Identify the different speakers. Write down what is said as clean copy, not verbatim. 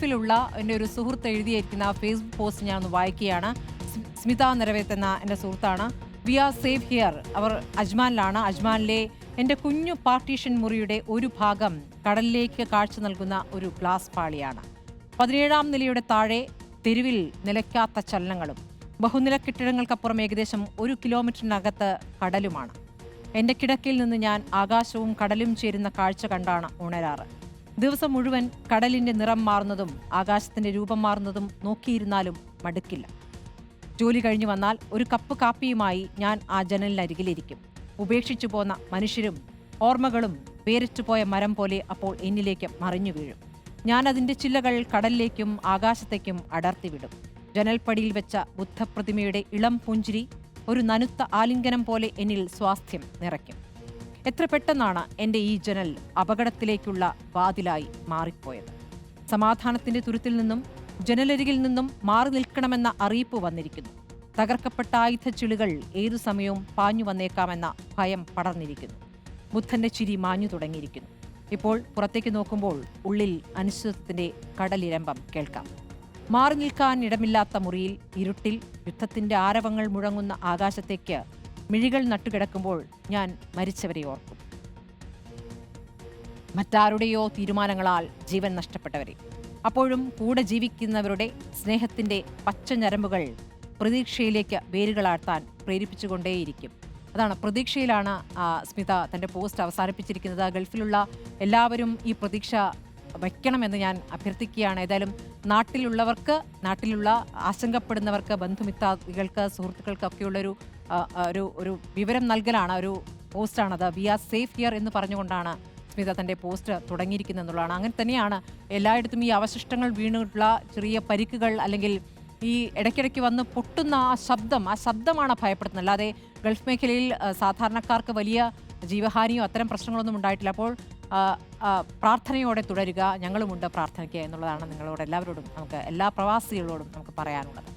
Speaker 1: ഗൾഫിലുള്ള എൻ്റെ ഒരു സുഹൃത്ത് എഴുതിയിരിക്കുന്ന ഫേസ്ബുക്ക് പോസ്റ്റ് ഞാൻ ഒന്ന് വായിക്കുകയാണ്. സ്മിത നിറവേത്ത് എന്ന എൻ്റെ സുഹൃത്താണ്. We are safe here. അവർ അജ്മാനിലാണ്. അജ്മാനിലെ എൻ്റെ കുഞ്ഞു പാർട്ടീഷൻ മുറിയുടെ ഒരു ഭാഗം കടലിലേക്ക് കാഴ്ച നൽകുന്ന ഒരു ഗ്ലാസ് പാളിയാണ്. 17ാം നിലയുടെ താഴെ തെരുവിൽ നിലയ്ക്കാത്ത ചലനങ്ങളും ബഹുനില കെട്ടിടങ്ങൾക്കപ്പുറം ഏകദേശം 1 കിലോമീറ്ററിനകത്ത് കടലുമാണ്. എൻ്റെ കിടക്കയിൽ നിന്ന് ഞാൻ ആകാശവും കടലും ചേരുന്ന കാഴ്ച കണ്ടാണ് ഉണരാറ്. ദിവസം മുഴുവൻ കടലിൻ്റെ നിറം മാറുന്നതും ആകാശത്തിൻ്റെ രൂപം മാറുന്നതും നോക്കിയിരുന്നാലും മടുക്കില്ല. ജോലി കഴിഞ്ഞു വന്നാൽ ഒരു കപ്പ് കാപ്പിയുമായി ഞാൻ ആ ജനലിനരികിലിരിക്കും. ഉപേക്ഷിച്ചു പോന്ന മനുഷ്യരും ഓർമ്മകളും വേറിട്ടുപോയ മരം പോലെ അപ്പോൾ എന്നിലേക്ക് മറിഞ്ഞു വീഴും. ഞാൻ അതിൻ്റെ ചില്ലകൾ കടലിലേക്കും ആകാശത്തേക്കും അടർത്തിവിടും. ജനൽപ്പടിയിൽ വെച്ച ബുദ്ധപ്രതിമയുടെ ഇളം പുഞ്ചിരി ഒരു നനുത്ത ആലിംഗനം പോലെ എന്നിൽ സ്വാസ്ഥ്യം നിറയ്ക്കും. എത്ര പെട്ടെന്നാണ് എൻ്റെ ഈ ജനൽ അപകടത്തിലേക്കുള്ള വാതിലായി മാറിപ്പോയത്. സമാധാനത്തിൻ്റെ തുരുത്തിൽ നിന്നും ജനലരികിൽ നിന്നും മാറി നിൽക്കണമെന്ന അറിയിപ്പ് വന്നിരിക്കുന്നു. തകർക്കപ്പെട്ട ആയുധച്ചിളുകൾ ഏതു സമയവും പാഞ്ഞു വന്നേക്കാമെന്ന ഭയം പടർന്നിരിക്കുന്നു. ബുദ്ധന്റെ ചിരി മാഞ്ഞു തുടങ്ങിയിരിക്കുന്നു. ഇപ്പോൾ പുറത്തേക്ക് നോക്കുമ്പോൾ ഉള്ളിൽ അനിശ്ചിതത്വത്തിന്റെ കടലിരമ്പം കേൾക്കാം. മാറി നിൽക്കാൻ ഇടമില്ലാത്ത മുറിയിൽ ഇരുട്ടിൽ യുദ്ധത്തിന്റെ ആരവങ്ങൾ മുഴങ്ങുന്ന ആകാശത്തേക്ക് മിഴികൾ നട്ടുകിടക്കുമ്പോൾ ഞാൻ മരിച്ചവരെ ഓർക്കും. മറ്റാരുടെയോ തീരുമാനങ്ങളാൽ ജീവൻ നഷ്ടപ്പെട്ടവരെ. അപ്പോഴും കൂടെ ജീവിക്കുന്നവരുടെ സ്നേഹത്തിന്റെ പച്ച ഞരമ്പുകൾ പ്രതീക്ഷയിലേക്ക് വേരുകളാഴ്ത്താൻ പ്രേരിപ്പിച്ചുകൊണ്ടേയിരിക്കും. അതാണ്, പ്രതീക്ഷയിലാണ് സ്മിത തൻ്റെ പോസ്റ്റ് അവസാനിപ്പിച്ചിരിക്കുന്നത്. ഗൾഫിലുള്ള എല്ലാവരും ഈ പ്രതീക്ഷ വയ്ക്കണമെന്ന് ഞാൻ അഭ്യർത്ഥിക്കുകയാണ്. ഏതായാലും നാട്ടിലുള്ള ആശങ്കപ്പെടുന്നവർക്ക്, ബന്ധുമിത്രാദികൾക്ക്, സുഹൃത്തുക്കൾക്കൊക്കെയുള്ളൊരു ഒരു വിവരം നൽകലാണ്, ഒരു പോസ്റ്റാണത്. വി ആർ സേഫ് ഹിയർ എന്ന് പറഞ്ഞുകൊണ്ടാണ് സ്മിത തൻ്റെ പോസ്റ്റ് തുടങ്ങിയിരിക്കുന്നത് എന്നുള്ളതാണ്. അങ്ങനെ തന്നെയാണ് എല്ലായിടത്തും ഈ അവശിഷ്ടങ്ങൾ വീണിട്ടുള്ള ചെറിയ പരിക്കുകൾ അല്ലെങ്കിൽ ഈ ഇടയ്ക്കിടയ്ക്ക് വന്ന് പൊട്ടുന്ന ആ ശബ്ദമാണ് ഭയപ്പെടുത്തുന്നത്. അല്ലാതെ ഗൾഫ് മേഖലയിൽ സാധാരണക്കാർക്ക് വലിയ ജീവഹാനിയോ അത്തരം പ്രശ്നങ്ങളൊന്നും ഉണ്ടായിട്ടില്ല. അപ്പോൾ പ്രാർത്ഥനയോടെ തുടരുക. ഞങ്ങളുമുണ്ട് പ്രാർത്ഥനയ്ക്ക് എന്നുള്ളതാണ് നിങ്ങളോട് എല്ലാവരോടും, നമുക്ക് എല്ലാ പ്രവാസികളോടും നമുക്ക് പറയാനുള്ളത്.